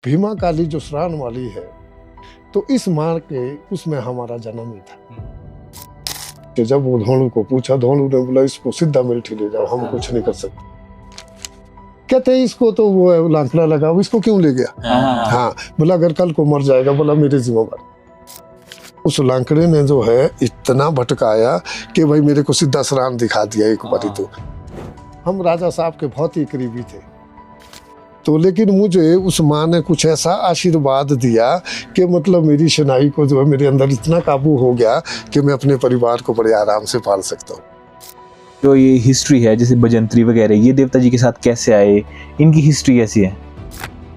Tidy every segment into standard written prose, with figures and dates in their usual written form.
भीमा काली जो श्रान वाली है, तो इस माँ के उसमें हमारा जन्म ही था। कि जब वो धोनू को पूछा, धोनू ने बोला इसको सीधा मिल्ठी ले जाओ, हम कुछ नहीं कर सकते। कहते हैं इसको तो वो लांकड़ा लगा, वो इसको क्यों ले गया? हाँ, बोला अगर कल को मर जाएगा, बोला मेरी जिम्मेदारी। उस लांकड़े ने जो है इतना भटकाया कि भाई मेरे को सीधा श्रान दिखा दिया एक बारी। तो हम राजा साहब के बहुत ही करीबी थे, तो लेकिन मुझे उस माँ ने कुछ ऐसा आशीर्वाद दिया कि मतलब मेरी शनाई को जो है मेरे अंदर इतना काबू हो गया कि मैं अपने परिवार को बड़े आराम से पाल सकता हूँ। जो ये हिस्ट्री है जैसे बजंतरी वगैरह, ये देवता जी के साथ कैसे आए, इनकी हिस्ट्री कैसी है?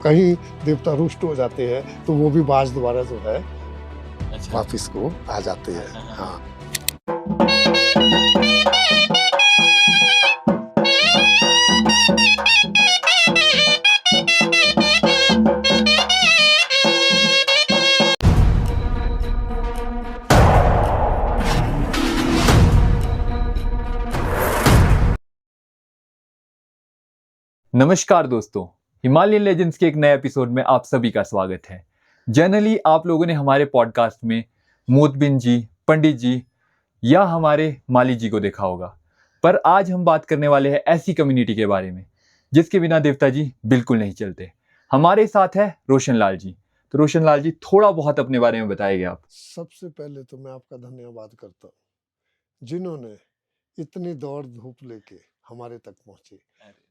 कहीं देवता रुष्ट हो जाते हैं तो वो भी बाज द्वारा जो है वापिस को आ जाते हैं। हाँ, नमस्कार दोस्तों, हिमालयन लेजेंड्स के एक नए एपिसोड में आप सभी का स्वागत है। जनरली आप लोगों ने हमारे पॉडकास्ट में मोतबिन जी, पंडित जी या हमारे माली जी को देखा होगा, पर आज हम बात करने वाले हैं ऐसी कम्युनिटी के बारे में जिसके बिना देवता जी बिल्कुल नहीं चलते। हमारे साथ है रोशन लाल जी। तो रोशन लाल जी, थोड़ा बहुत अपने बारे में बताइए आप। सबसे पहले तो मैं आपका धन्यवाद करता हूँ जिन्होंने इतनी दौड़ धूप लेके हमारे तक पहुंचे।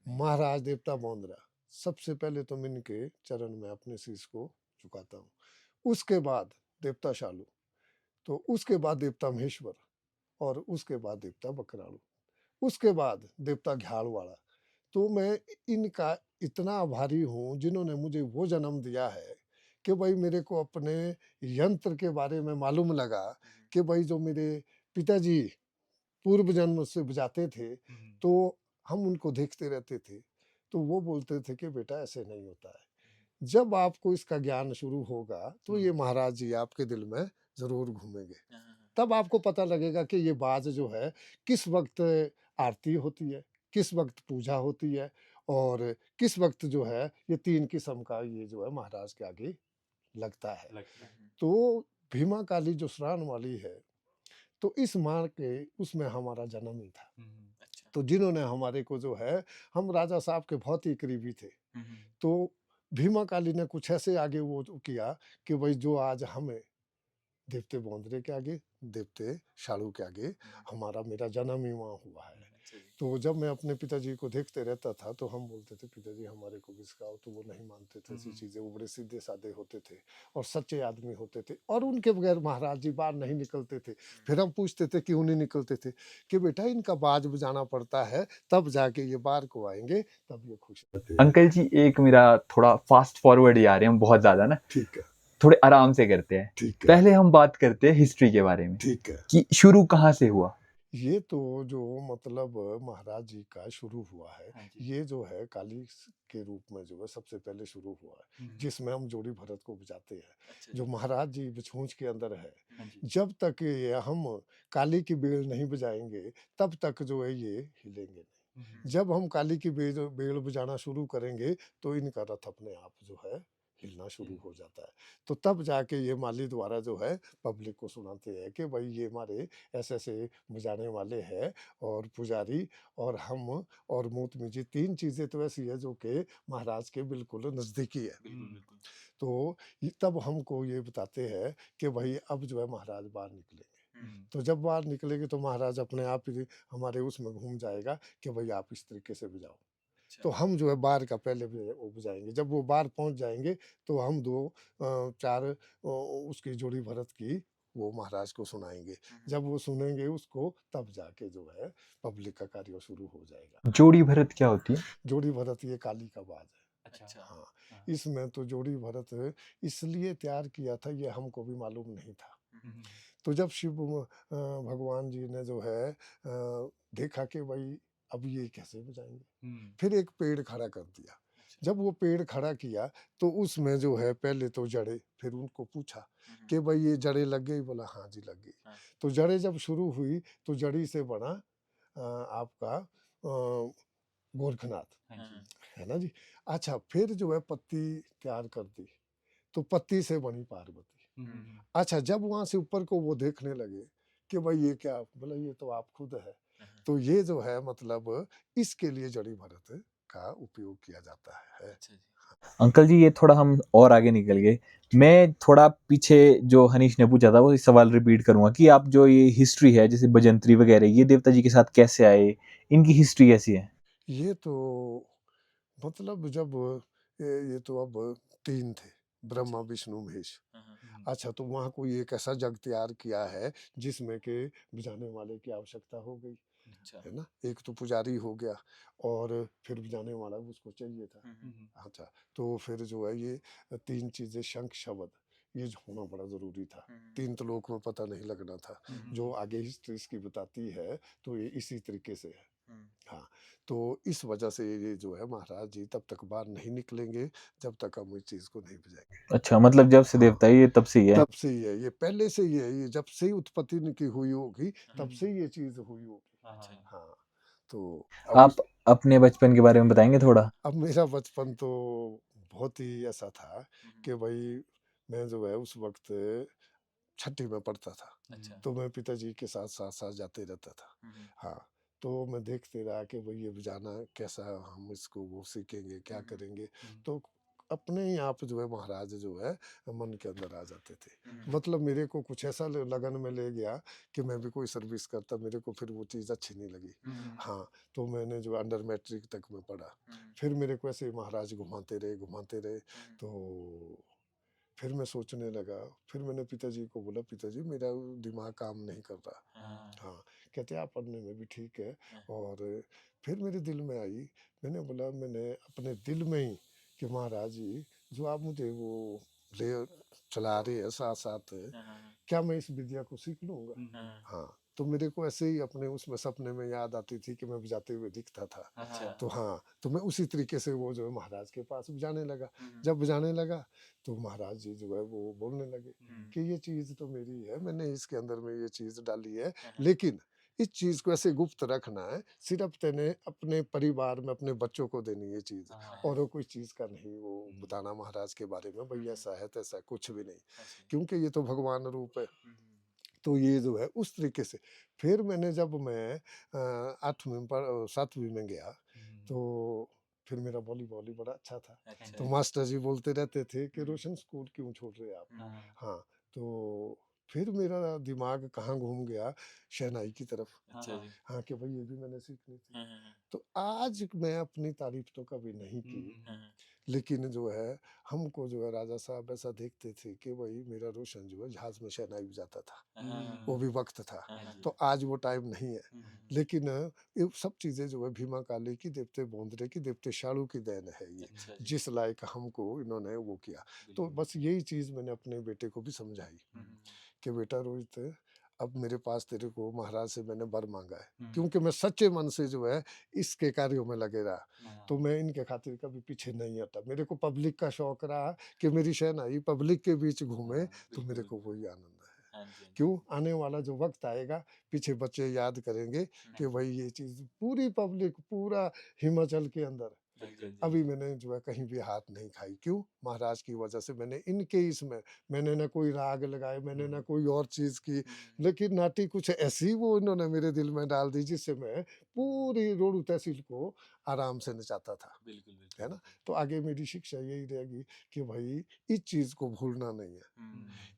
महाराज देवता बोंदरा, सबसे पहले तो मैं इनके चरण में अपने शीश को झुकाता हूँ। उसके बाद देवता शालू, तो उसके बाद देवता महेश्वर, और उसके बाद देवता बकराड़ू, उसके बाद देवता घ्याड़वाड़ा। तो मैं इनका इतना आभारी हूँ जिन्होंने मुझे वो जन्म दिया है कि भाई मेरे को अपने यंत्र के बारे में मालूम लगा कि भाई जो मेरे पिताजी पूर्व जन्म से बजाते थे, तो हम उनको देखते रहते थे, तो वो बोलते थे कि बेटा ऐसे नहीं होता है। जब आपको इसका ज्ञान शुरू होगा तो ये महाराज जी आपके दिल में जरूर घूमेंगे, तब आपको पता लगेगा कि ये बाज जो है किस वक्त आरती होती है, किस वक्त पूजा होती है, और किस वक्त जो है ये 3 किस्म का ये जो है महाराज के आगे लगता है। तो भीमा काली जो श्रान वाली है, तो इस माँ के उसमें हमारा जन्म ही था। तो जिन्होंने हमारे को जो है, हम राजा साहब के बहुत ही करीबी थे, तो भीमा काली ने कुछ ऐसे आगे वो किया कि भाई जो आज हमें देवते बोंदरे के आगे, देवते शालू के आगे हमारा मेरा जन्म ही वहाँ हुआ है। तो जब मैं अपने पिताजी को देखते रहता था तो हम बोलते थे पिताजी हमारे को भी सिखाओ, तो वो नहीं मानते थे ऐसी चीजें। वो बड़े सीधे साधे होते थे और सच्चे आदमी होते थे, और उनके बगैर महाराज जी बाहर नहीं निकलते थे। फिर हम पूछते थे क्यों नहीं निकलते थे, कि बेटा इनका बाज बजाना पड़ता है तब जाके ये बाहर को आएंगे, तब ये खुश रहते हैं। अंकल जी, एक मेरा थोड़ा फास्ट फॉरवर्ड ही आ रहे हैं हम बहुत ज्यादा ना, ठीक है, थोड़े आराम से करते हैं। ठीक है, पहले हम बात करते हैं हिस्ट्री के बारे में ठीक है। कि शुरू कहाँ से हुआ। ये तो जो मतलब महाराज जी का शुरू हुआ है, ये जो है काली के रूप में जो है सबसे पहले शुरू हुआ है, जिसमें हम जोड़ी भरत को बजाते हैं। जो महाराज जी बिछूंछ के अंदर है, जब तक ये हम काली की बेल नहीं बजाएंगे तब तक जो है ये हिलेंगे नहीं। जब हम काली की बेल बजाना शुरू करेंगे तो इनका रथ अपने आप जो है हिलना शुरू हो जाता है। तो तब जाके ये माली द्वारा जो है पब्लिक को सुनाते हैं कि भाई ये हमारे ऐसे ऐसे बजाने वाले हैं, और पुजारी और हम और मूतमी जी, 3 चीजें तो ऐसी है जो कि महाराज के बिल्कुल नजदीकी है। तो तब हमको ये बताते हैं कि भाई अब जो है महाराज बाहर निकलेंगे। तो जब बाहर निकलेंगे तो महाराज अपने आप ही हमारे उसमें घूम जाएगा कि भाई आप इस तरीके से बजाओ। तो हम जो है बार का पहले वो बजाएंगे। जब वो बार पहुंच जाएंगे तो हम 2-4 उसकी जोड़ी भरत की वो महाराज को सुनाएंगे। जब वो सुनेंगे उसको तब जाके जो है पब्लिक का कार्य शुरू हो जाएगा। जोड़ी भरत क्या होती है? जोड़ी भरत ये काली का बाज है। हाँ, इसमें तो जोड़ी भरत इसलिए तैयार किया था, ये हमको भी मालूम नहीं था। तो जब शिव भगवान जी ने जो है देखा कि भाई अब ये कैसे बजाएंगे, फिर एक पेड़ खड़ा कर दिया। जब वो पेड़ खड़ा किया तो उसमें जो है पहले तो जड़े, फिर उनको पूछा कि भाई ये जड़े लग गई, बोला हाँ जी लग गई। तो जड़े जब शुरू हुई तो जड़ी से बना आपका गोरखनाथ, हाँ जी। है ना जी। अच्छा, फिर जो है पत्ती तैयार कर दी, तो पत्ती से बनी पार्वती। अच्छा, जब वहाँ से ऊपर को वो देखने लगे कि भाई ये क्या, बोला ये तो आप खुद है। तो ये जो है मतलब इसके लिए जड़ी भरत का उपयोग किया जाता है। अच्छा जी। अंकल जी, ये थोड़ा हम और आगे निकल गए। मैं थोड़ा पीछे जो हनीश ने पूछा था वो सवाल रिपीट करूंगा कि आप जो ये हिस्ट्री है जैसे बजंतरी वगैरह, ये देवता जी के साथ कैसे आए, इनकी हिस्ट्री कैसी है? ये तो मतलब जब ये तो अब 3 थे, ब्रह्मा, विष्णु, महेश। अच्छा, तो वहाँ कोई एक ऐसा जग तैयार किया है जिसमें के बजाने वाले की आवश्यकता हो गई, है ना। एक तो पुजारी हो गया और फिर बजाने वाला उसको चाहिए था। अच्छा, तो फिर जो है ये 3 चीज़ें, शंख, शब्द, ये जो होना बड़ा ज़रूरी था। 3 तो लोक में पता नहीं लगना था। जो आगे हिस्ट्री इसकी बताती है तो ये इसी तरीके से है। हाँ, तो इस वजह से ये जो है महाराज जी तब तक बाहर नहीं निकलेंगे जब तक हम इस चीज़ को नहीं बजाएँगे। अच्छा, मतलब जब से हाँ, देवता है ये तब से ही है। तब से ही है, ये पहले से ही है, ये जब से ही उत्पत्ति इनकी हुई होगी तब से ही ये चीज़ हुई होगी। हाँ, तो अब आप अपने बचपन के बारे में बताएंगे थोड़ा? अब मेरा बचपन तो बहुत ही ऐसा था कि भाई मैं जो है उस वक़्त छठी में पढ़ता था। तो मैं पिताजी के साथ-साथ जाते रहता था। हाँ, तो मैं देखते रहा कि भई ये बजाना कैसा, हम इसको वो सीखेंगे, क्या करेंगे? तो अपने ही आप जो है महाराज जो है मन के अंदर आ जाते थे। मतलब मेरे को कुछ ऐसा ल लगन में ले गया कि मैं भी कोई सर्विस करता, मेरे को फिर वो चीज़ अच्छी नहीं लगी। हाँ, तो मैंने जो अंडर मैट्रिक तक में पढ़ा। फिर मेरे को ऐसे ही महाराज घुमाते रहे, तो फिर मैं सोचने लगा, फिर मैंने पिताजी को बोला, पिताजी मेरा दिमाग काम नहीं कर रहा। हाँ, कहते आप पढ़ने में भी ठीक है। और फिर मेरे दिल में आई, मैंने बोला मैंने अपने दिल में ही कि महाराज जी जो आप मुझे वो ले चला रहे हैं साथ-साथ, क्या मैं इस विद्या को सीख लूँगा? हाँ, तो मेरे को ऐसे ही अपने उसमें सपने में याद आती थी कि मैं बजाते हुए दिखता था। तो हाँ, तो मैं उसी तरीके से वो जो है महाराज के पास बजाने लगा। जब बजाने लगा तो महाराज जी जो है वो बोलने लगे कि ये चीज़ तो मेरी है, मैंने इसके अंदर में ये चीज़ डाली है, लेकिन इस चीज़ को ऐसे गुप्त रखना है, सिर्फ़ तेने अपने परिवार में अपने बच्चों को देनी है ये चीज़, और वो कोई चीज़ का नहीं वो बताना महाराज के बारे में, भई ऐसा है, तैसा है, कुछ भी नहीं, क्योंकि ये तो भगवान रूप है। तो ये जो है उस तरीके से फिर मैंने जब मैं 8वीं में 7वीं में गया, तो फिर मेरा वॉलीबॉल ही बड़ा अच्छा था। तो मास्टर जी बोलते रहते थे कि रोशन स्कूल क्यों छोड़ रहे आप? हाँ, तो फिर मेरा दिमाग कहाँ घूम गया, शहनाई की तरफ। हाँ, कि भाई ये भी मैंने सीखनी थी। तो आज मैं अपनी तारीफ तो कभी नहीं की, लेकिन जो है हमको जो है राजा साहब ऐसा देखते थे कि भाई मेरा रोशन जो है जहाज में शहनाई बजाता था, वो भी वक्त था। तो आज वो टाइम नहीं है, लेकिन ये सब चीज़ें जो है भीमा काली की, देवते बोंदरे की, देवते शालू की देन है ये, जिस लायक हमको इन्होंने वो किया। तो बस यही चीज़ मैंने अपने बेटे को भी समझाई कि बेटा रोहित, अब मेरे पास तेरे को महाराज से मैंने वर मांगा है, क्योंकि मैं सच्चे मन से जो है इसके कार्यों में लगे रहा, तो मैं इनके खातिर कभी पीछे नहीं हटा। मेरे को पब्लिक का शौक रहा कि मेरी शहनाई पब्लिक के बीच घूमे, तो मेरे को वही आनंद है। क्यों, आने वाला जो वक्त आएगा पीछे बच्चे याद करेंगे कि भाई ये चीज़ पूरी पब्लिक, पूरा हिमाचल के अंदर अभी मैंने जो है कहीं भी हाथ नहीं खाई। क्यों, महाराज की वजह से मैंने इनके इसमें, मैंने ना कोई राग लगाए, मैंने ना कोई और चीज़ की, लेकिन नाटी कुछ ऐसी वो इन्होंने मेरे दिल में डाल दी जिससे मैं पूरी रोडू तहसील को आराम से नचाता था। है ना। तो आगे मेरी शिक्षा यही रहेगी कि भाई इस चीज़ को भूलना नहीं है,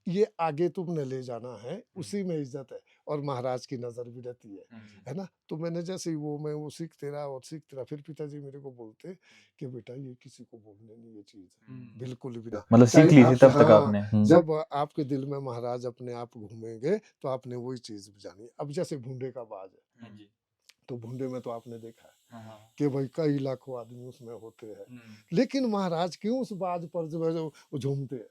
ये आगे तुमने ले जाना है, उसी में इज्जत है और महाराज की नज़र भी रहती है ना। तो मैंने जैसे ही वो मैं वो सीखते रहा और सीखते रहा, फिर पिताजी मेरे को बोलते कि बेटा ये किसी को बोलने नहीं ये चीज़, बिल्कुल भी ना। मतलब सीख ली थी तब तक हाँ, आपने? जब आपके दिल में महाराज अपने आप घूमेंगे तो आपने वही चीज़ बजानी। अब जैसे भूंडे का बाज है, तो भूंडे में तो आपने देखा है कि भाई कई लाखों आदमी उसमें होते हैं, लेकिन महाराज क्यों उस बाज पर जो है जो झूमते हैं?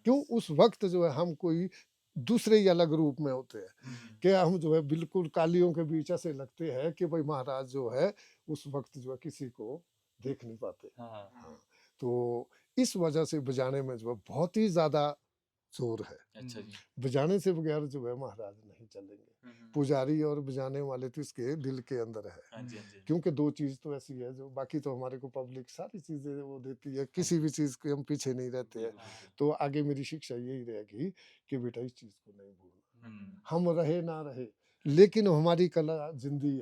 क्यों, उस वक्त जो है हम कोई दूसरे ही अलग रूप में होते हैं, कि हम जो है बिल्कुल कालियों के बीच ऐसे लगते हैं कि भाई महाराज जो है उस वक्त जो है किसी को देख नहीं पाते। हाँ, तो इस वजह से बजाने में जो है बहुत ही ज़्यादा जोर है। अच्छा जी। बजाने से बगैर जो है महाराज नहीं चलेंगे। पुजारी और बजाने वाले तो इसके दिल के अंदर है। हाँ जी, हाँ जी। क्योंकि दो चीज़ तो ऐसी है जो बाकी तो हमारे को पब्लिक सारी चीज़ें वो देती है, किसी भी चीज़ के हम पीछे नहीं रहते हैं। तो आगे मेरी शिक्षा यही रहेगी कि बेटा इस चीज़ को नहीं भूलना, हम रहे ना रहे लेकिन हमारी कला जिंदी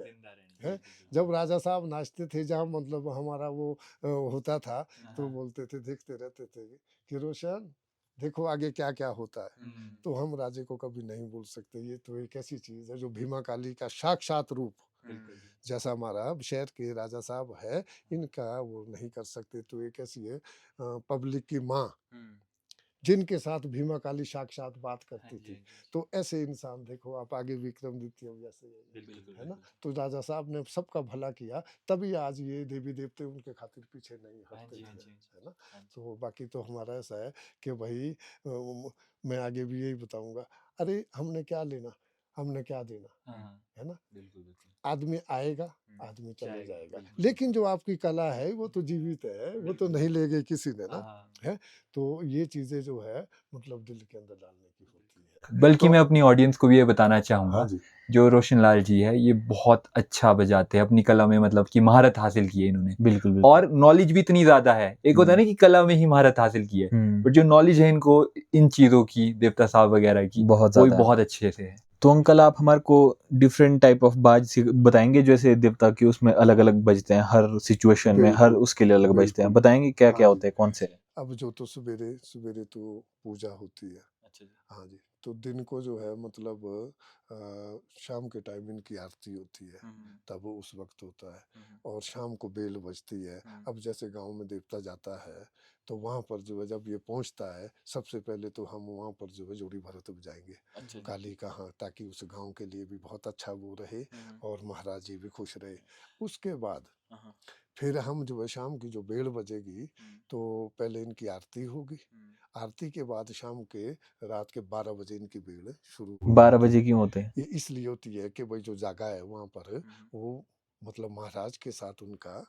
है। जब राजा साहब नाचते थे, जहाँ मतलब हमारा वो होता था, तो बोलते थे, देखते रहते थे कि रोशन देखो आगे क्या क्या होता है। तो हम राजे को कभी नहीं भूल सकते। ये तो एक ऐसी चीज है जो भीमा काली का साक्षात रूप, जैसा हमारा शहर के राजा साहब है, इनका वो नहीं कर सकते। तो एक ऐसी है पब्लिक की माँ, जिनके साथ भीमा काली साक्षात बात करती थी। तो ऐसे इंसान देखो आप आगे विक्रमादित्य जैसे है ना। तो राजा साहब ने सबका भला किया, तभी आज ये देवी देवते उनके खातिर पीछे नहीं हटते थे, है ना। तो बाकी तो हमारा ऐसा है कि भाई मैं आगे भी यही बताऊंगा, अरे हमने क्या लेना, हमने क्या देना, है ना। आदमी आएगा, आदमी चले जाएगा, लेकिन जो आपकी कला है वो तो जीवित है, वो तो नहीं ले गई किसी ने ना, है। तो ये चीजें जो है मतलब दिल के अंदर डालने की होती है। बल्कि तो मैं अपनी ऑडियंस को भी ये बताना चाहूँगा, हाँ जी, जो रोशन लाल जी है ये बहुत अच्छा बजाते हैं अपनी कला में, मतलब कि महारत हासिल की है इन्होंने। बिल्कुल बिल्कुल। और नॉलेज भी इतनी ज्यादा है। एक होता है ना कि कला में ही महारत हासिल की है, बट जो नॉलेज है इनको इन चीजों की, देवता साहब वगैरह की, बहुत वो ज्यादा है। बहुत अच्छे से है। तो अंकल आप हमारे को डिफरेंट टाइप ऑफ बाज बताएंगे, जैसे देवता की उसमें अलग अलग बजते हैं, हर सिचुएशन में हर बिल्कुल उसके लिए अलग बजते हैं, बिल्कुल। बताएंगे क्या हाँ क्या जी, होते हैं, कौन से? अब जो तो सवेरे सवेरे तो पूजा होती है। हाँ जी, तो दिन को जो है मतलब शाम के टाइम इनकी आरती होती है, तब वो उस वक्त होता है। और शाम को बेल बजती है। अब जैसे गांव में देवता जाता है तो वहाँ पर जो है जब ये पहुँचता है, सबसे पहले तो हम वहाँ पर जो है जोड़ी भरत बजाएंगे काली का, हाँ, ताकि उस गांव के लिए भी बहुत अच्छा वो रहे और महाराज जी भी खुश रहे। उसके बाद फिर हम जो है शाम की जो बेल बजेगी तो पहले इनकी आरती होगी। आरती के बाद शाम के रात के 12 बजे इनकी बेल शुरू 12 बजे क्यों होते हैं? ये इसलिए होती है कि भाई जो जगह है वहाँ पर वो मतलब महाराज के साथ उनका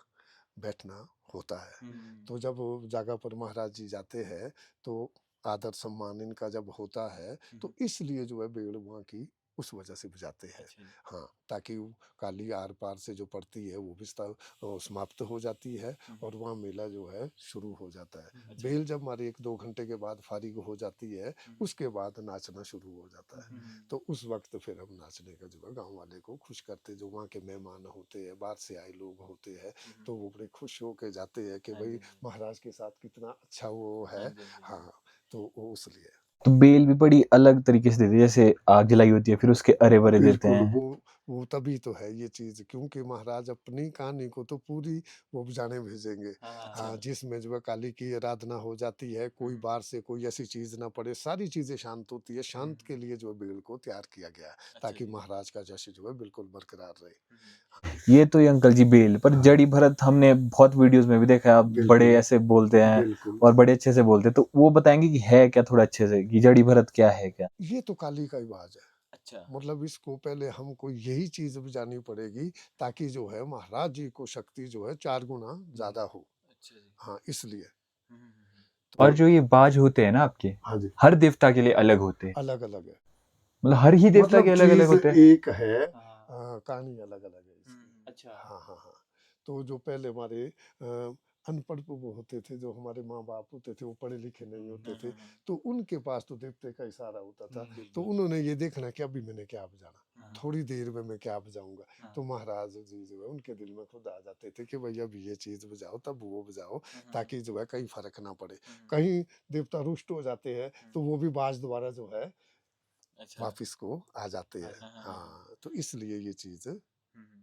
बैठना होता है। तो जब वो जगह पर महाराज जी जाते हैं तो आदर सम्मान इनका जब होता है, तो इसलिए जो है बेल वहाँ की उस वजह से बजाते हैं। हाँ, ताकि वो काली आर पार से जो पड़ती है वो भी समाप्त हो जाती है और वहाँ मेला जो है शुरू हो जाता है। बेल जब हमारे 1-2 घंटे के बाद फारिग हो जाती है, उसके बाद नाचना शुरू हो जाता है। तो उस वक्त फिर हम नाचने का जो है गाँव वाले को खुश करते, जो वहाँ के मेहमान होते हैं, बाहर से आए लोग होते हैं, तो वो बड़े खुश होके जाते हैं कि भाई महाराज के साथ कितना अच्छा वो है। हाँ, तो वो इसलिए तो बेल भी बड़ी अलग तरीके से देते हैं, जैसे आग जलाई होती है फिर उसके अरे वरे देते बिल्कुल हैं। वो तभी तो है ये चीज, क्योंकि महाराज अपनी कहानी को तो पूरी वो बजाने भेजेंगे। हाँ, जिसमें जो है काली की आराधना हो जाती है, कोई बाहर से कोई ऐसी चीज ना पड़े, सारी चीजें शांत होती है। शांत के लिए जो है बेल को तैयार किया गया है ताकि महाराज का जश्न जो है बिल्कुल बरकरार रहे। ये तो ये अंकल जी बेल पर जड़ी भरत हमने बहुत वीडियोस में भी देखा है, आप बड़े ऐसे बोलते हैं बिल्कुल और बड़े अच्छे से बोलते हैं, तो वो बताएंगे कि है क्या थोड़ा अच्छे से, कि जड़ी भरत क्या है क्या? ये तो काली का इवाज है। मतलब इसको पहले हमको यही चीज बजानी पड़ेगी ताकि जो है महाराज जी को शक्ति जो है 4 गुना ज्यादा हो। हाँ, इसलिए और जो ये बाज होते हैं ना आपके, हाँ जी, हर देवता के लिए अलग होते हैं, अलग अलग है। मतलब हर ही देवता के मतलब अलग अलग चीज होते हैं। एक है, कहानी अलग अलग है इसकी। अच्छा। हाँ हाँ हाँ। तो जो पहले हमारे अनपढ़ वो होते थे, जो हमारे माँ बाप होते थे, वो पढ़े लिखे नहीं होते थे, तो उनके पास तो देवते का इशारा होता था। तो उन्होंने ये देखना कि अभी मैंने क्या बजाना, थोड़ी देर में मैं क्या बजाऊंगा। तो महाराज जी जो है उनके दिल में खुद आ जाते थे कि भैया अभी ये चीज बजाओ, तब वो बजाओ, ताकि जो है कहीं फर्क ना पड़े। कहीं देवता रुष्ट हो जाते हैं तो वो भी बाज द्वारा जो है वापिस को आ जाते हैं। हाँ, तो इसलिए ये चीज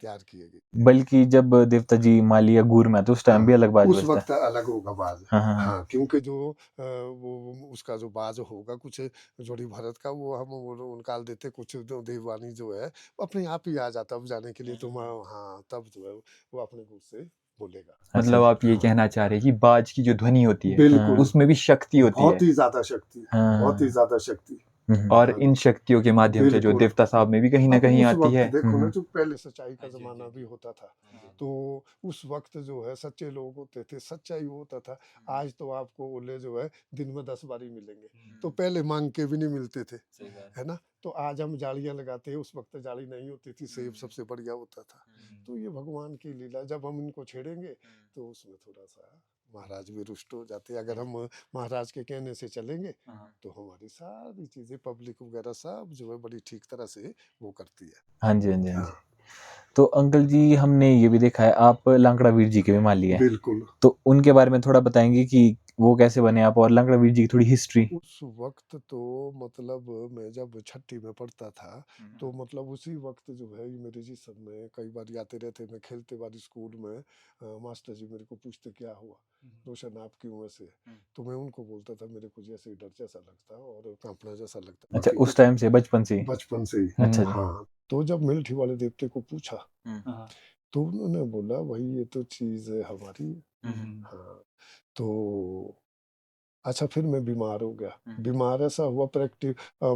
तैयार की गई। बल्कि जब देवता जी माली या गुर में आते उस टाइम भी अलग बाज उस बजता वक्त है। अलग होगा बाज। हाँ, क्योंकि जो वो उसका जो बाज होगा कुछ जोड़ी भरत का वो हम वो निकाल देते, कुछ जो देववानी जो है अपने आप ही आ जाता बजाने के लिए। तो हाँ, तब जो है वो अपने गुर से बोलेगा। मतलब आप ये कहना चाह रहे हैं कि बाज की जो ध्वनि होती है बिल्कुल उसमें भी शक्ति होती है। बहुत ही ज्यादा शक्ति, बहुत ही ज्यादा शक्ति। और हाँ इन शक्तियों के माध्यम से जो बिल्कुल। देवता साहब में भी कहीं ना अब कहीं उस आती वक्त है। देखो ना, जो पहले सच्चाई का हाँ जी, जमाना हाँ जी। भी होता था, हाँ जी। तो उस वक्त जो है सच्चे लोग होते थे, सच्चाई होता था। आज तो आपको ओले जो है दिन में 10 बारी मिलेंगे, तो पहले मांग के भी नहीं मिलते थे, सही बात है ना। तो आज हम जालियां लगाते हैं, उस वक्त जाली नहीं होती थी, सेब सबसे बढ़िया होता था। तो ये भगवान की लीला, जब हम इनको छेड़ेंगे तो उसमें थोड़ा सा महाराज भी रुष्ट हो जाते हैं। अगर हम महाराज के कहने से चलेंगे तो हमारी सारी चीजें, पब्लिक वगैरह सब जो है बड़ी ठीक तरह से वो करती है। हाँ जी, हाँ जी, हाँ हाँ जी। तो अंकल जी, हमने ये भी देखा है आप लांकड़ा वीर जी के भी मान लिए हैं, बिल्कुल। तो उनके बारे में थोड़ा बताएंगे कि वो कैसे बने आप, और लांकड़ा वीर जी की थोड़ी हिस्ट्री। उस वक्त तो मतलब मैं जब छठी में पढ़ता था, तो मतलब उसी वक्त जो है ये मेरे जी सब में कई बार आते रहते। मैं खेलते बार स्कूल में मास्टर जी मेरे को पूछते क्या हुआ रोशन, आप क्यों ऐसे? तो मैं उनको बोलता था मेरे को जैसे डर जैसा लगता और कांपना जैसा लगता, अच्छा, बाकी उस कुछ टाइम से, बचपन से ही? बचपन से ही। अच्छा जी। हाँ, तो जब मिलिट्री वाले देवते को पूछा हाँ। तो उन्होंने बोला भाई ये तो चीज है हमारी। हाँ, तो अच्छा, फिर मैं बीमार हो गया। बीमार ऐसा हुआ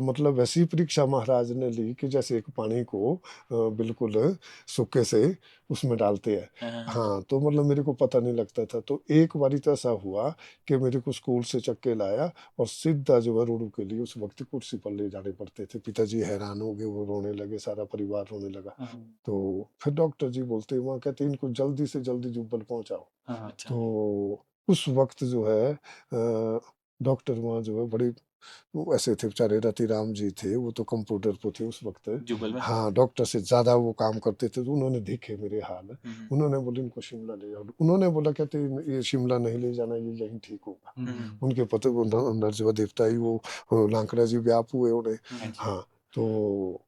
मतलब वैसी परीक्षा महाराज ने ली कि जैसे एक पानी को बिल्कुल सूखे से उसमें डालते हैं। हाँ, तो मतलब मेरे को पता नहीं लगता था। तो एक बारी तो ऐसा हुआ कि मेरे को स्कूल से चक्के लाया और सीधा जो है रोडू के लिए उस वक्त कुर्सी पर ले जाने पड़ते थे। पिताजी हैरान हो गए, वो रोने लगे, सारा परिवार रोने लगा। तो फिर डॉक्टर जी बोलते वहाँ कहते इनको जल्दी से जल्दी जुब्बल पहुंचाओ। अच्छा। तो उस वक्त जो है डॉक्टर वहाँ जो है बड़े वो ऐसे थे बेचारे, रतिराम जी थे, वो तो कंप्यूटर पे थे उस वक्त। जुबल में? हाँ, डॉक्टर से ज्यादा वो काम करते थे। तो उन्होंने देखे मेरे हाल, उन्होंने बोले इनको शिमला ले जाओ। उन्होंने बोला कहते ये शिमला नहीं ले जाना, ये यहीं ठीक होगा। उनके पति अंदर जो है देवता ही वो लांकड़ा जी व्याप हुए उन्हें। हाँ, तो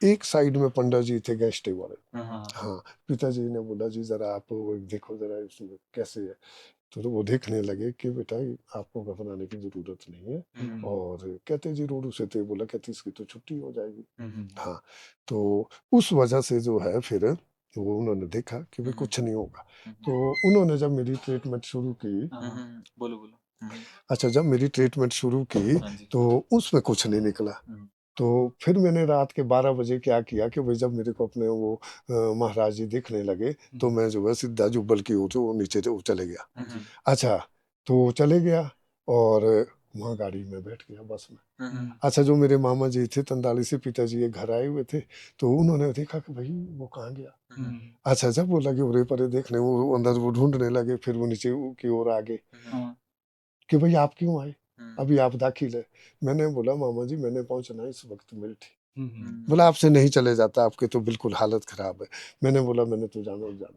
एक साइड में पंडा जी थे गैस्टे वाले। हाँ, पिताजी ने बोला जी जरा आप वो देखो जरा इसमें कैसे है। तो वो देखने लगे कि बेटा ये आपको घबराने की जरूरत नहीं है। और कहते जी रोडू से थे, बोला कहते इसकी तो छुट्टी हो जाएगी। हाँ, तो उस वजह से जो है फिर वो उन्होंने देखा कि भाई कुछ नहीं होगा। तो उन्होंने जब मेरी ट्रीटमेंट शुरू की, बोलो बोलो। अच्छा जब मेरी ट्रीटमेंट शुरू की हाँ जी। तो उसमें कुछ नहीं निकला। तो फिर मैंने रात के 12 बजे क्या किया कि भाई जब मेरे को अपने वो महाराज जी दिखने लगे तो मैं जो है सीधा जुब्बल की ओर वो नीचे जो चले गया। अच्छा, तो चले गया और वहाँ गाड़ी में बैठ गया बस में। अच्छा, जो मेरे मामा जी थे तंदाली से, पिताजी ये घर आए हुए थे, तो उन्होंने देखा कि भाई वो कहाँ गया। अच्छा, जब वो लगे उरे परे देखने, वो अंदर वो ढूंढने लगे, फिर वो नीचे की ओर आ गए कि भाई आप क्यों आए, अभी आप दाखिल है। मैंने बोला मामा जी मैंने पहुंचना इस वक्त मिलिट्री। बोला आपसे नहीं चले जाता, आपके तो बिल्कुल हालत खराब है। मैंने बोला मैंने तो जाना।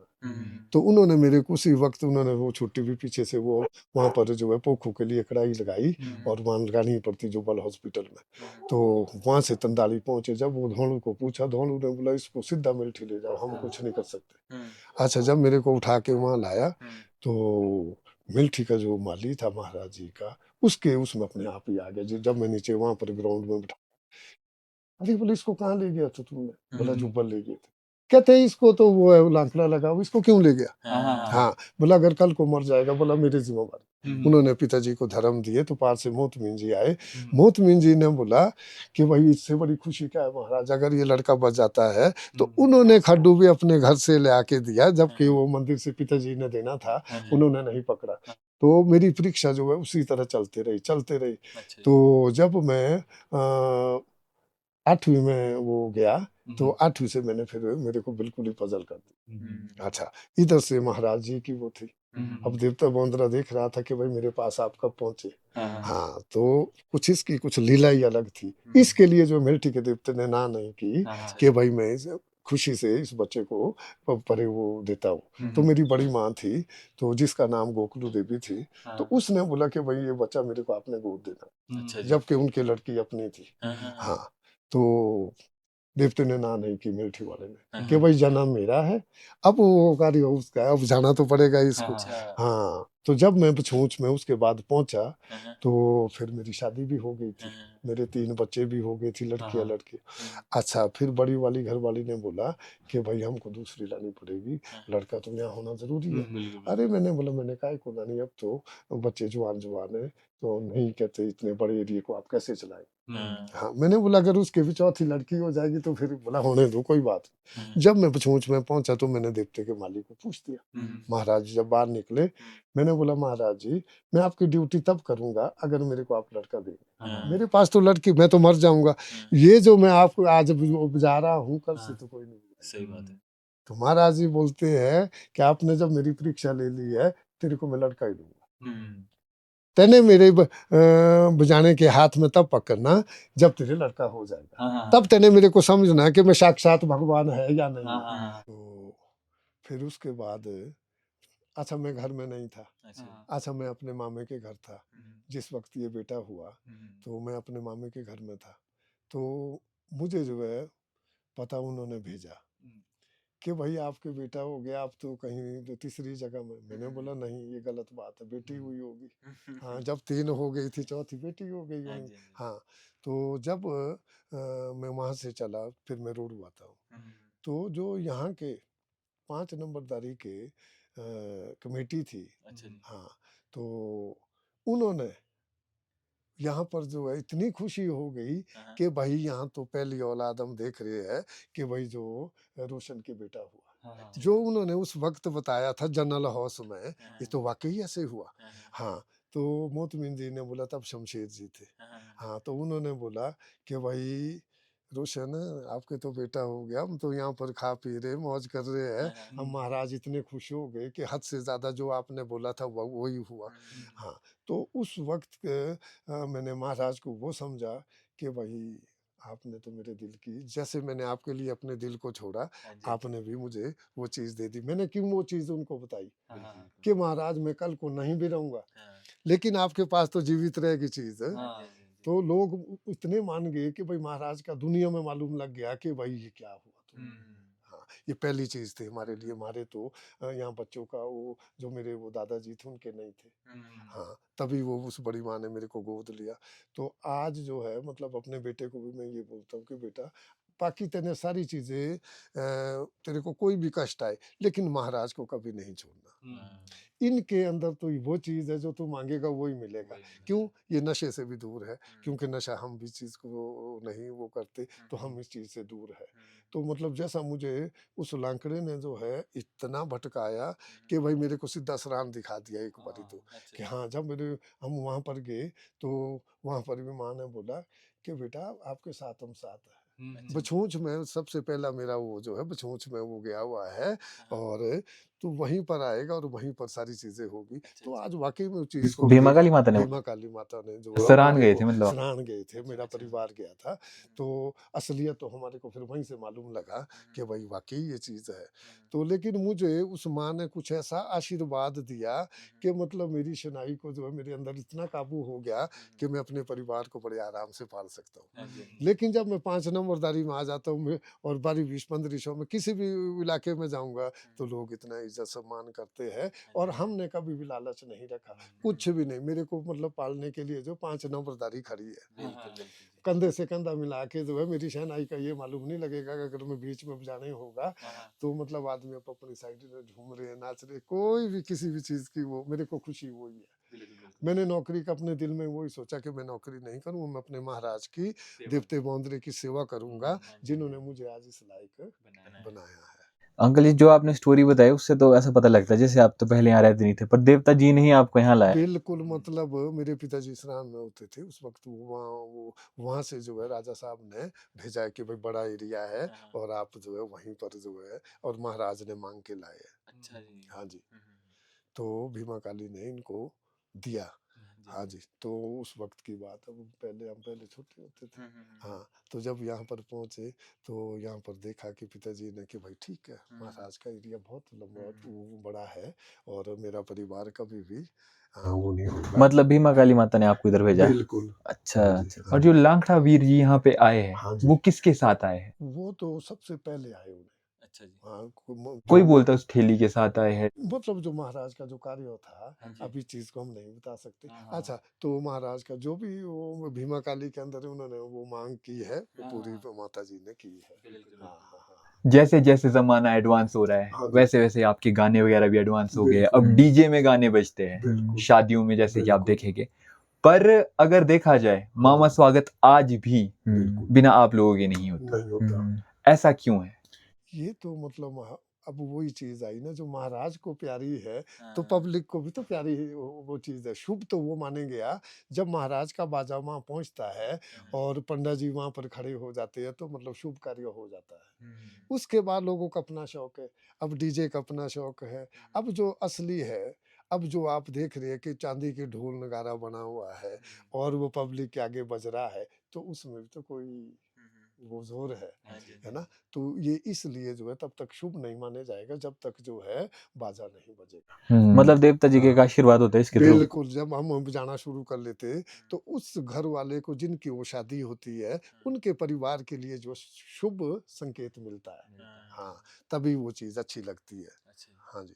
तो उन्होंने मेरे को उसी वक्त उन्होंने वो छुट्टी भी पीछे से वो वहाँ पर जो है पोखू के लिए कड़ाई लगाई और वहाँ लगानी पड़ती जुब्बल हॉस्पिटल में। तो वहाँ से तंदाली पहुंचे, जब वो धोलू को पूछा, धोलू ने बोला इसको सीधा मिलिट्री ले जाओ, हम कुछ नहीं कर सकते। अच्छा, जब मेरे को उठा के वहाँ लाया तो मिलिट्री का जो माली था महाराज जी का, उसके उसमें अपने आप ही आ गया। जब मैं नीचे वहाँ पर ग्राउंड में बैठा, अरे बोले इसको कहाँ ले गया था तुमने? बोला जुब्बल ले गए थे। कहते हैं इसको तो वो है लांकड़ा लगा हुआ, इसको क्यों ले गया? हाँ, बोला अगर कल को मर जाएगा, बोला मेरी जिम्मेवारी। उन्होंने पिताजी को धर्म दिए तो पार से मोहतमीन जी आए। मोहतमीन जी ने बोला कि भाई इससे बड़ी खुशी क्या है महाराज, अगर ये लड़का बच जाता है। तो उन्होंने खड्डू भी अपने घर से ले आके दिया, जबकि वो मंदिर से पिताजी ने देना था, उन्होंने नहीं पकड़ा। तो मेरी परीक्षा जो है उसी तरह चलते रही। तो जब मैं 8वीं में वो गया तो 8वीं से मैंने फिर मेरे को बिल्कुल ही पजल कर दी। अच्छा, इधर से महाराज जी की वो थी। अब देवता बोंदरा देख रहा था कि भाई मेरे पास आप कब पहुंचे। हाँ, तो कुछ इसकी कुछ लीला ही अलग थी। इसके लिए जो मिलिट्री के देवते ने ना नहीं की कि भाई मैं खुशी से इस बच्चे को परे वो देता हूँ। तो मेरी बड़ी माँ थी, तो जिसका नाम गोकुलू देवी थी, तो उसने बोला कि भाई ये बच्चा मेरे को आपने गोद देना, जबकि उनकी लड़की अपनी थी। हाँ, तो देवते ने ना नहीं की मिलिट्री वाले ने कि भाई जन्म मेरा है, अब वो कार्य उसका है, अब जाना तो पड़ेगा इसको। हाँ, तो जब मैं छूछ में उसके बाद पहुंचा तो फिर मेरी शादी भी हो गई थी, मेरे 3 बच्चे भी हो गए थी, लड़कियां लड़के। अच्छा, फिर बड़ी वाली घर वाली ने बोला कि भाई हमको दूसरी लानी पड़ेगी, लड़का तो यहाँ होना जरूरी है। अरे मैंने बोला मैंने काय को लानी, अब तो बच्चे जवान है, तो नहीं कहते इतने बड़े एरिया को आप कैसे चलाएं। हम्म, हाँ, मैंने बोला अगर उसके भी चौथी लड़की हो जाएगी तो फिर बोला होने दो, कोई बात नहीं। हम्म, जब मैं पूंछ में पहुंचा तो मैंने देवते के मालिक को पूछ दिया। हम्म, महाराज जब बाहर निकले, मैंने बोला महाराज जी मैं आपकी ड्यूटी तब करूंगा अगर मेरे को आप लड़का देंगे। हाँ, मेरे पास तो लड़की, मैं तो मर जाऊंगा। ये जो मैं आपको आज उपजा रहा हूँ कल से हाँ, तो कोई नहीं उपजाएगा। सही बात है। तो महाराज जी बोलते हैं कि आपने जब मेरी परीक्षा ले ली है तेरे को मैं लड़का ही दूंगा। हम्म, तेने मेरे बजाने के हाथ में तब पकड़ना जब तेरे लड़का हो जाएगा, हाँ, तब तेने मेरे को समझना कि मैं साक्षात भगवान है या नहीं हाँ, है। हाँ, तो फिर उसके बाद अच्छा मैं घर में नहीं था। अच्छा, अच्छा मैं अपने मामे के घर था। जिस वक्त ये बेटा हुआ हम्म, तो मैं अपने मामे के घर में था। तो मुझे जो है पता उन्होंने भेजा कि भाई आपके बेटा हो गया, आप तो कहीं तो तीसरी जगह में। मैंने बोला नहीं ये गलत बात है, बेटी हुई होगी। हाँ, जब 3 हो गई थी चौथी बेटी हो गई हाँ होंगी। जी, हाँ जी, हाँ, तो जब मैं वहाँ से चला फिर मैं रोड आता हूँ। तो जो यहाँ के 5 नंबरदारी के कमेटी थी, अच्छा जी, हाँ, तो उन्होंने यहाँ पर जो है इतनी खुशी हो गई हाँ, कि भाई यहाँ तो पहली औलाद हम देख रहे हैं कि भाई जो रोशन के बेटा हुआ। हाँ, जो उन्होंने उस वक्त बताया था जनरल हाउस में, ये तो वाकई ऐसे हुआ। हाँ, हाँ, तो मोतमिन जी ने बोला, तब शमशेर जी थे। हाँ, हाँ, तो उन्होंने बोला कि भाई रोशन आपके तो बेटा हो गया, हम तो यहाँ पर खा पी रहे मौज कर रहे हैं। हम महाराज इतने खुश हो गए कि हद से ज़्यादा जो आपने बोला था वही हुआ। हाँ, तो उस वक्त मैंने महाराज को वो समझा कि भाई आपने तो मेरे दिल की, जैसे मैंने आपके लिए अपने दिल को छोड़ा, हाँ जी, आपने भी मुझे वो चीज़ दे दी। मैंने क्यों वो चीज़ उनको बताई हाँ, कि महाराज मैं कल को नहीं भी रहूँगा, हाँ, लेकिन आपके पास तो जीवित रहेगी चीज़। हाँ, तो लोग इतने मान गए कि भाई महाराज का दुनिया में मालूम लग गया कि भाई ये क्या हुआ। तो हाँ, ये पहली चीज़ थी हमारे लिए। हमारे तो यहाँ बच्चों का वो जो मेरे वो दादाजी थे उनके नहीं थे। हाँ, तभी वो उस बड़ी माँ ने मेरे को गोद लिया। तो आज जो है मतलब अपने बेटे को भी मैं ये बोलता हूँ कि बेटा बाकी तेने सारी चीज़ें तेरे को कोई भी कष्ट आए लेकिन महाराज को कभी नहीं छोड़ना। इनके अंदर तो वो चीज़ है जो तू मांगेगा वो ही मिलेगा। क्यों? ये नशे से भी दूर है, क्योंकि नशा हम भी चीज़ को नहीं वो करते, तो हम इस चीज़ से दूर है। तो मतलब जैसा मुझे उस लांकड़े ने जो है इतना भटकाया कि भाई मेरे को सीधा सरान दिखा दिया एक बारी तो, कि हाँ जब हम वहाँ पर गए तो वहाँ पर भी माँ ने बोला कि बेटा आपके साथ हम साथ हैं। बछूंछ में सबसे पहला मेरा वो जो है बछूंछ में वो गया हुआ है, और तो वहीं पर आएगा और वहीं पर सारी चीजें होगी। तो आज वाकई में उस चीज को भीमा काली माता ने भीमा काली माता ने जो सराहन हमारे गए को थे मतलब। सराहन गए थे, मेरा परिवार गया था। तो असलियत तो हमारे को फिर वहीं से मालूम लगा कि भाई वाकई ये चीज है। तो लेकिन मुझे उस माँ ने कुछ ऐसा आशीर्वाद दिया कि मतलब मेरी शनाई को जो है मेरे अंदर इतना काबू हो गया कि मैं अपने परिवार को बड़े आराम से पाल सकता हूँ। लेकिन जब मैं 5 नंबरदारी में आ जाता हूँ और 12-20-15 में किसी भी इलाके में जाऊंगा तो लोग इतना इज्जत सम्मान करते हैं, और हमने कभी भी लालच नहीं रखा, कुछ भी नहीं। मेरे को मतलब पालने के लिए जो 5 नंबरदारी खड़ी है, कंधे से कंधा मिला के जो है मेरी शहनाई का ये मालूम नहीं लगेगा कि अगर मैं बीच में बजाने होगा तो मतलब आदमी अपनी साइड में झूम रहे नाच रहे, कोई भी किसी भी चीज की वो मेरे को खुशी वही है। मैंने नौकरी का अपने दिल में वही सोचा कि मैं नौकरी नहीं करूँ, मैं अपने महाराज की देवते बौंदरे की सेवा करूंगा जिन्होंने मुझे आज इस लायक बनाया है। अंकल जी जो आपने स्टोरी बताई उससे तो ऐसा पता लगता है जैसे आप तो पहले यहाँ रहते नहीं थे, पर देवता जी ने ही आपको यहाँ लाया। बिल्कुल, मतलब मेरे पिताजी स्नान में होते थे उस वक्त, वहाँ से जो है राजा साहब ने भेजा है कि भाई बड़ा एरिया है और आप जो है वहीं पर जो है, और महाराज ने मांग के लाए। अच्छा जी, हाँ जी, तो भीमा काली ने इनको दिया। हाँ जी, तो उस वक्त की बात है, वो हम पहले छोटे होते थे। हाँ, तो जब यहाँ पर पहुँचे तो यहाँ पर देखा कि पिताजी ने कि भाई ठीक है, महाराज का एरिया बहुत लंबा वो बड़ा है और मेरा परिवार कभी भी वो नहीं होगा। मतलब भीमा काली माता ने आपको इधर भेजा। बिल्कुल। अच्छा हाँ जी, अच्छा। हाँ और जी। जो लांखड़ा वीर जी यहाँ पे आए हैं हाँ जी। वो किसके साथ आए हैं? वो तो सबसे पहले आए उन्हें। अच्छा जी, हाँ, कोई जो बोलता है उस ठेली के साथ आए हैं। मतलब जो महाराज का जो कार्य था, हाँ जी, अभी चीज को हम नहीं बता सकते। हाँ, अच्छा, तो महाराज का जो भी वो भीमा काली के अंदर उन्होंने वो मांग की है वो पूरी माता जी ने की है। बिल्कुल, हाँ हाँ हाँ, जैसे जैसे जमाना एडवांस हो रहा है हाँ जी। वैसे वैसे आपके गाने वगैरह भी एडवांस हो गए। बिल्कुल। अब डीजे में गाने बजते हैं बिल्कुल। शादियों में, जैसे कि आप बिल्कुल। देखेंगे। पर अगर देखा जाए मामा स्वागत आज भी बिना आप लोगों के नहीं होता। नहीं होता। ऐसा क्यों है? ये तो मतलब अब वही चीज आई ना, जो महाराज को प्यारी है तो हाँ, पब्लिक को भी तो प्यारी है वो चीज है। शुभ तो वो मानेंगे जब महाराज का बाजा वहां पहुंचता है हाँ, और पंडा जी वहां पर खड़े हो जाते हैं, तो मतलब शुभ कार्य हो जाता है। हम्म, उसके बाद लोगों का अपना शौक है, अब डीजे का अपना शौक है। अब जो असली है, अब जो आप देख रहे हैं कि चांदी की ढोल नगारा बना हुआ है और वो पब्लिक के आगे बज रहा है, तो उसमें भी तो कोई वो जोर हाँ जी, हाँ है जी। ना। तो ये इसलिए जो है तब तक शुभ नहीं माने जाएगा जब तक जो है बाजा नहीं बजेगा। मतलब देवता जी के हाँ, आशीर्वाद होते हैं इसके थ्रू। बिल्कुल। जब हम जाना शुरू कर लेते तो उस घर वाले को जिनकी वो शादी होती है, उनके परिवार के लिए जो शुभ संकेत मिलता है, हाँ, तभी वो चीज अच्छी लगती है। अच्छा जी। हाँ जी।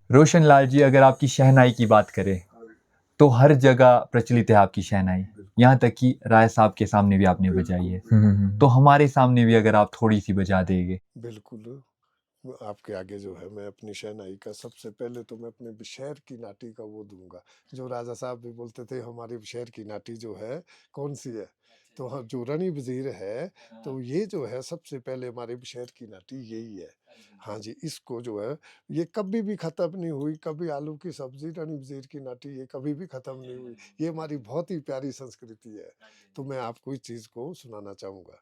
रोशन लाल जी, अगर आपकी शहनाई की बात करें तो हर जगह प्रचलित है आपकी शहनाई, यहाँ तक कि राय साहब के सामने भी आपने बजाई है। तो हमारे सामने भी अगर आप थोड़ी सी बजा देंगे। बिल्कुल। आपके आगे जो है मैं अपनी शहनाई का सबसे पहले तो मैं अपने बिशहर की नाटी का वो दूंगा। जो राजा साहब भी बोलते थे हमारी बिशहर की नाटी जो है कौन सी है, तो हाँ, जो रानी वजीर है, तो ये जो है सबसे पहले हमारे बिशहर की नाटी यही है। हाँ जी, इसको जो है ये कभी भी खत्म नहीं हुई। कभी आलू की सब्जी रानी वजीर की नाटी ये कभी भी खत्म नहीं हुई। ये हमारी बहुत ही प्यारी संस्कृति है। तो मैं आपको इस चीज को सुनाना चाहूंगा।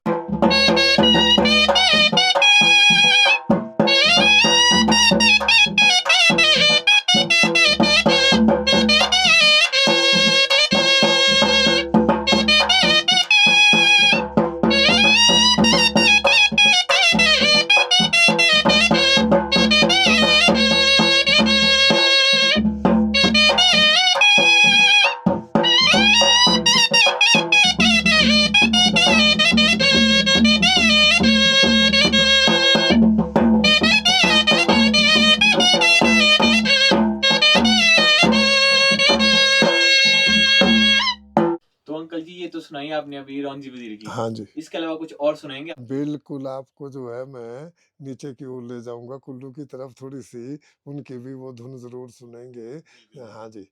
तो अंकल जी ये तो सुनाई आपने अभी रौंजी वजीर की, हाँ जी, इसके अलावा कुछ और सुनाएंगे? बिल्कुल। आपको जो है मैं नीचे की ओर ले जाऊंगा, कुल्लू की तरफ थोड़ी सी, उनकी भी वो धुन जरूर सुनेंगे। हाँ जी।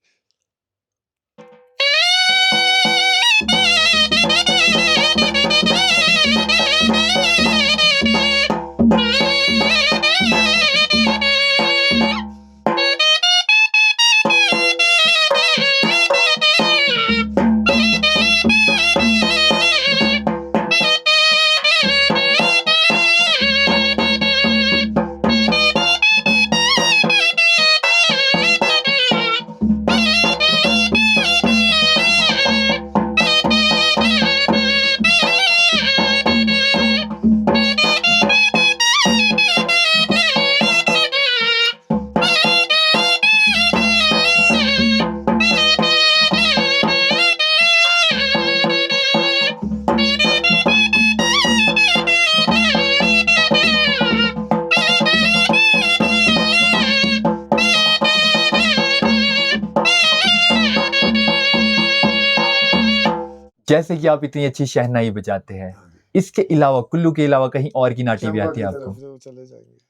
जैसे कि आप इतनी अच्छी शहनाई बजाते हैं, हाँ जी। इसके अलावा कुल्लू के अलावा कहीं और की नाटी भी चंबा आती की है तरफ आपको? जो चले जाएंगे।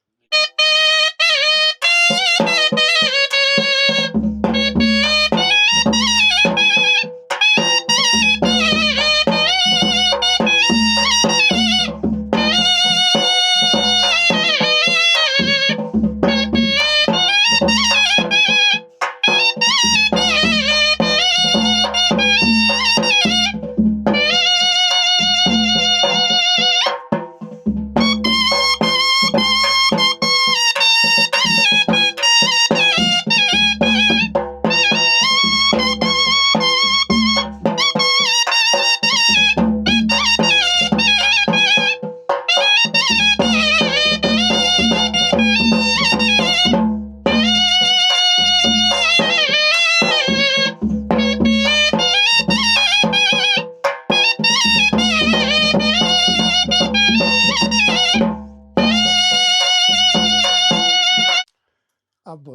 अब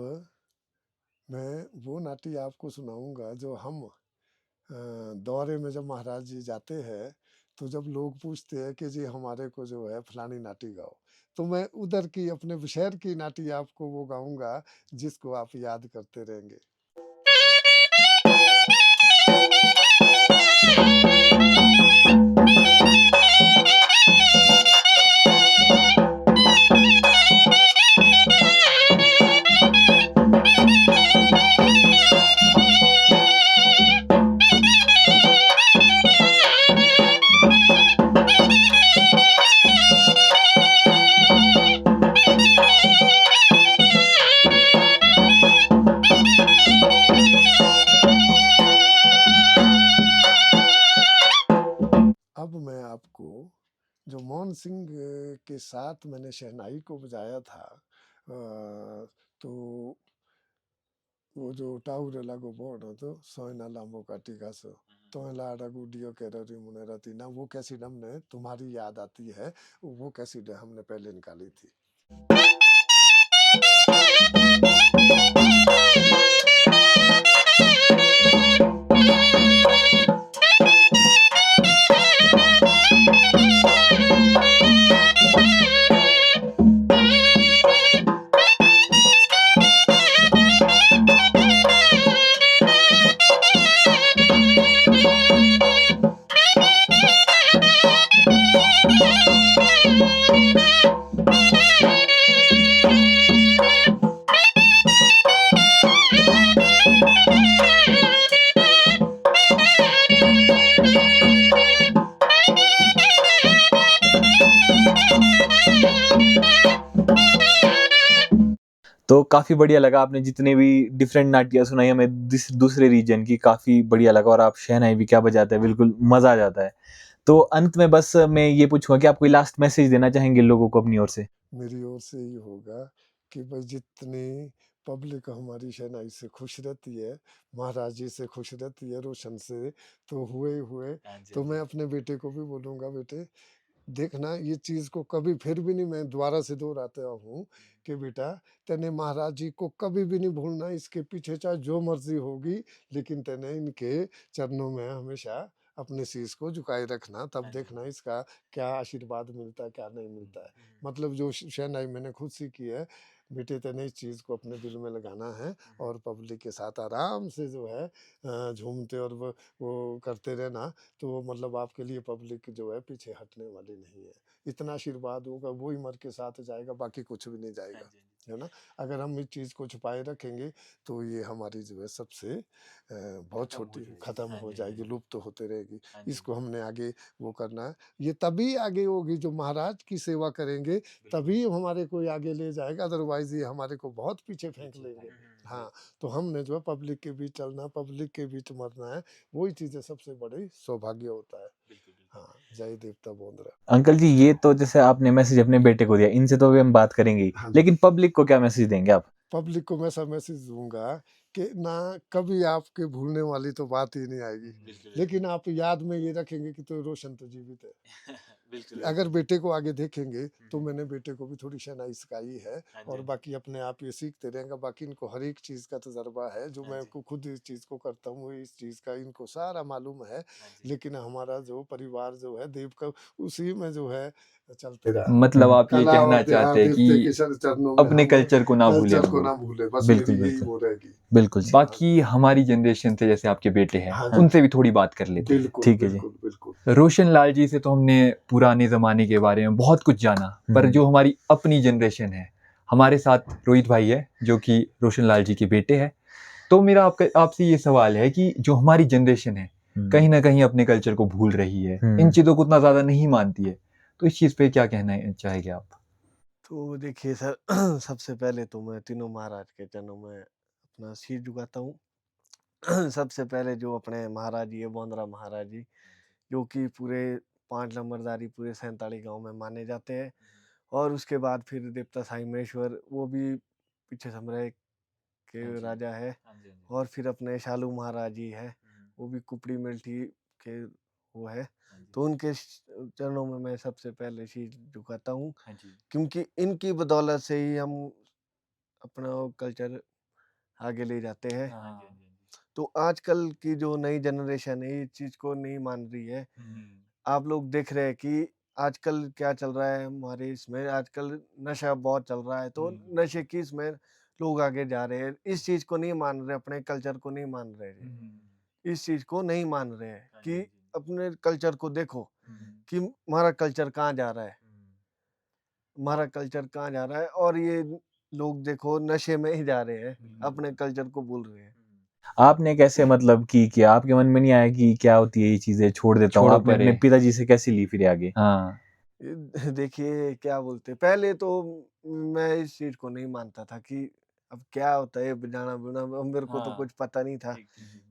मैं वो नाटी आपको सुनाऊंगा जो हम दौरे में जब महाराज जी जाते हैं, तो जब लोग पूछते हैं कि जी हमारे को जो है फलानी नाटी गाओ, तो मैं उधर की अपने शहर की नाटी आपको वो गाऊंगा जिसको आप याद करते रहेंगे। आपको जो मोहन सिंह के साथ मैंने शहनाई को बजाया था, तो वो जो टाउरे लागो बोर्ड तो सोयना लामो का टीका सो तो लाड़ा गुडियो कैरोरी मुने रहती ना, वो कैसेट हमने तुम्हारी याद आती है, वो कैसेट हमने पहले निकाली थी। तो काफ़ी बढ़िया लगा, आपने जितने भी डिफरेंट नाटियाँ सुनाई हमें दूसरे रीजन की, काफ़ी बढ़िया लगा। और आप शहनाई भी क्या बजाते हैं, बिल्कुल मज़ा आ जाता है। तो अंत में बस मैं ये पूछूंगा कि आप कोई लास्ट मैसेज देना चाहेंगे लोगों को अपनी ओर से? मेरी ओर से ये होगा कि भाई जितनी पब्लिक हमारी शहनाई से खुश रहती है, महाराज जी से खुश रहती है, रोशन से तो हुए तो मैं अपने बेटे को भी बोलूँगा, बेटे देखना ये चीज़ को कभी फिर भी नहीं, मैं दोबारा से दोहराता हूँ कि बेटा तेने महाराज जी को कभी भी नहीं भूलना, इसके पीछे चाहे जो मर्जी होगी, लेकिन तेने इनके चरणों में हमेशा अपने शीश को झुकाए रखना, तब देखना इसका क्या आशीर्वाद मिलता है, क्या नहीं मिलता है। मतलब जो शहनाई मैंने खुद सीखी है, बेटे तेने इस चीज़ को अपने दिल में लगाना है और पब्लिक के साथ आराम से जो है झूमते और वो करते रहना, तो मतलब आपके लिए पब्लिक जो है पीछे हटने वाली नहीं है। इतना आशीर्वाद होगा, वही मर के साथ जाएगा, बाकी कुछ भी नहीं जाएगा, है ना। अगर हम इस चीज़ को छुपाए रखेंगे तो ये हमारी जो है सबसे बहुत छोटी खत्म हो जाएगी, लुप्त होते रहेगी। इसको हमने आगे वो करना है, ये तभी आगे होगी जो महाराज की सेवा करेंगे, तभी हमारे कोई आगे ले जाएगा, अदरवाइज ये हमारे को बहुत पीछे फेंक लेंगे। हाँ, तो हमने जो है पब्लिक के बीच चलना, पब्लिक के बीच मरना है, वही चीज़ें सबसे बड़ी सौभाग्य होता है। हाँ, जय देवता बोंदरा। अंकल जी, ये तो जैसे आपने मैसेज अपने बेटे को दिया, इनसे तो अभी हम बात करेंगे ही, हाँ जी। लेकिन पब्लिक को क्या मैसेज देंगे आप? पब्लिक को मैं ऐसा मैसेज दूंगा कि ना कभी आपके भूलने वाली तो बात ही नहीं आएगी, लेकिन आप याद में ये रखेंगे कि तो रोशन तो जीवित है। अगर बेटे को आगे देखेंगे तो मैंने बेटे को भी थोड़ी शहनाई सिखाई है, और बाकी अपने आप ये सीखते रहेंगे। बाकी इनको हर एक चीज़ का तजर्बा है, जो मैं खुद इस चीज़ को करता हूँ, इस चीज़ का इनको सारा मालूम है, लेकिन हमारा जो परिवार जो है देव का, उसी में जो है चलते रहा। मतलब आप ये कला कहना और चाहते हैं देवते के कि चरणों में अपने हम कल्चर को ना भूलें कल्चर हम को लोग। ना भूले, बस बिल्कुल, मेरी यही बिल्कुल। वो रहेगी। बिल्कुल जी। बाकी हमारी जनरेशन से जैसे आपके बेटे हैं, हाँ जी। उनसे भी थोड़ी बात कर लेते हैं। बिल्कुल ठीक है जी। बिल्कुल बिल्कुल। रोशन लाल जी से तो हमने पुराने ज़माने के बारे में बहुत कुछ जाना, पर जो हमारी अपनी जनरेशन है, हमारे साथ रोहित भाई है जो कि रोशन लाल जी के बेटे हैं। तो मेरा आपसे ये सवाल है कि जो हमारी जनरेशन है कहीं ना कहीं अपने कल्चर को भूल रही है, इन चीज़ों को उतना ज़्यादा नहीं मानती है, तो इस चीज़ पे क्या कहना चाहेंगे आप? तो देखिए सर, सबसे पहले तो मैं तीनों महाराज के चरणों में अपना सिर झुकाता हूँ। सबसे पहले जो अपने महाराज जी है, बोंदरा महाराज जी, जो कि पूरे 5 नंबरदारी पूरे 47 गांव में माने जाते हैं। और उसके बाद फिर देवता साई महेश्वर, वो भी पीछे समरह के राजा है। और फिर अपने शालू महाराज जी है, वो भी कुपड़ी मिल्ठी के वो है। तो उनके चरणों में मैं सबसे पहले सिर झुकाता हूँ, क्योंकि इनकी बदौलत से ही हम अपना कल्चर आगे ले जाते हैं। तो आजकल की जो नई जनरेशन है, ये चीज को नहीं मान रही है। आप लोग देख रहे हैं कि आजकल क्या चल रहा है हमारे इसमें, आजकल नशा बहुत चल रहा है। तो नशे की इसमें लोग आगे जा रहे हैं, इस चीज को नहीं मान रहे, अपने कल्चर को नहीं मान रहे, इस चीज को नहीं मान रहे हैं कि अपने कल्चर को देखो कि हमारा कल्चर कहाँ जा रहा है, हमारा कल्चर कहाँ जा रहा है। और ये लोग देखो नशे में ही जा रहे हैं, अपने कल्चर को भूल रहे हैं। आपने कैसे मतलब कि क्या आपके मन में नहीं आया कि क्या होती है ये चीजें, छोड़ देता हूँ? छोड़ो आपने अपने परे। पिताजी से कैसे ली फिर आगे? हाँ, देखिए क्या बोलते, पहले तो मैं इस चीज को नहीं मानता था कि अब क्या होता है बजाना बुना, अब मेरे को तो कुछ पता नहीं था।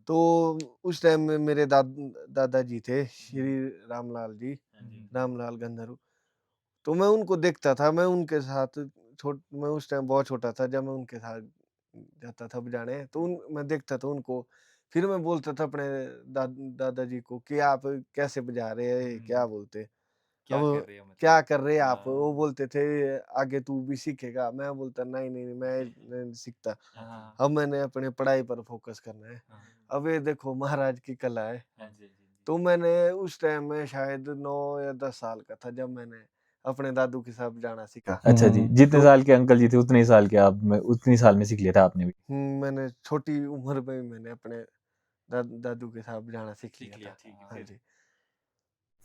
तो उस टाइम में मेरे दादाजी थे श्री रामलाल जी, रामलाल गंधर्व। तो मैं उनको देखता था, मैं उनके साथ मैं उस टाइम बहुत छोटा था जब मैं उनके साथ जाता था बजाने, तो मैं देखता था उनको। फिर मैं बोलता था अपने दादाजी को कि आप कैसे बजा रहे हैं, क्या बोलते, अब क्या कर रहे हैं आप? वो बोलते थे आगे तू भी सीखेगा। मैं बोलता नहीं नहीं मैं नहीं सीखता, अब मैंने अपने पढ़ाई पर फोकस करना है। अब ये देखो महाराज की कला है। तो मैंने उस टाइम में शायद 9 या 10 साल का था जब मैंने अपने दादू के साथ जाना सीखा। अच्छा जी, जितने तो साल के अंकल जी थे उतने ही साल के आप में उतनी साल में सीख लिया था आपने भी। मैंने छोटी उम्र में ही मैंने अपने दादू के साथ जाना सीख लिया था। हाँ जी।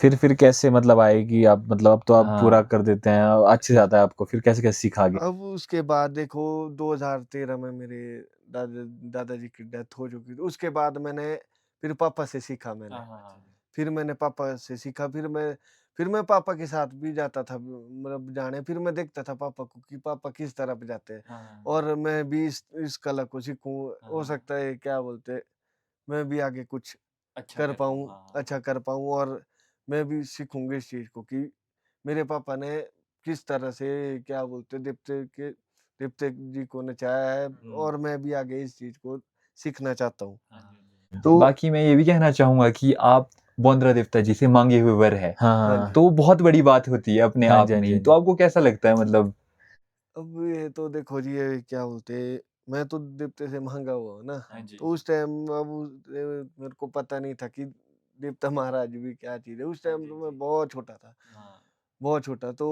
फिर कैसे मतलब आए कि आप मतलब अब तो आप हाँ। पूरा कर देते हैं, अच्छे से आता है आपको, फिर कैसे कैसे सीखा आगे? अब उसके बाद देखो 2013 में मेरे दादाजी की डेथ हो चुकी थी। उसके बाद मैंने फिर पापा से सीखा मैंने। फिर मैंने पापा से सीखा, फिर मैं पापा के साथ भी जाता था मतलब जाने। फिर मैं देखता था पापा को कि पापा किस तरह बजाते हैं, और मैं भी इस कला को सीखूं। हो सकता है क्या बोलते, मैं भी आगे कुछ कर पाऊँ, अच्छा कर पाऊँ, और मैं भी सीखूँगी इस चीज़ को कि मेरे पापा ने किस तरह से क्या बोलते दीप्ते जी को नचाया है, और मैं भी आगे इस चीज़ को सीखना चाहता हूँ। तो बाकी मैं ये भी कहना चाहूंगा कि आप बोंद्रा देवता जी से मांगे हुए वर है, हाँ, तो बहुत बड़ी बात होती है अपने हाँ आप जी, हाँ में जी, ही। हाँ तो जी। आपको कैसा लगता है मतलब? अब ये तो देखो जी, ये क्या बोलते, मैं तो दीप्ते से माँगा हुआ हूँ ना, तो उस टाइम मेरे को पता नहीं था कि दीप्ता महाराज भी क्या चीज़ है। उस टाइम तो मैं बहुत छोटा था, बहुत छोटा। तो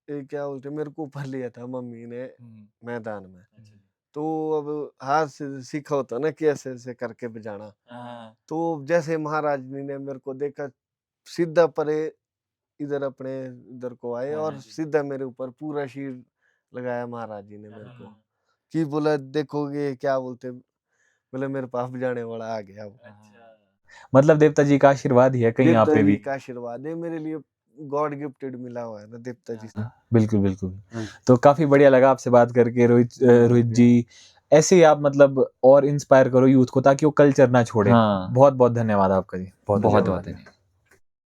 ये क्या बोलते, मेरे को ऊपर लिया था मम्मी ने मैदान में। तो अब हाथ से सीखा होता ना कि ऐसे-ऐसे करके बजाना। तो जैसे महाराज जी ने मेरे को देखा, सीधा परे इधर अपने इधर को आए, और सीधा मेरे ऊपर पूरा शीर लगाया महाराज जी ने मेरे को, कि बोला देखो ये क्या बोलते, बोले मेरे पास बजाने वाला आ गया अब। मतलब देवता जी का आशीर्वाद ही है कहीं आप देवता पे जी भी। का आशीर्वाद है मेरे लिए, गॉड गिफ्टेड मिला हुआ है ना देवता जी से। बिल्कुल बिल्कुल। तो काफी बढ़िया लगा आपसे बात करके रोहित जी। ऐसे ही आप मतलब और इंस्पायर करो यूथ को ताकि वो कल्चर ना छोड़े। हाँ। बहुत बहुत धन्यवाद आपका जी, बहुत बहुत धन्यवाद। धन्यवाद।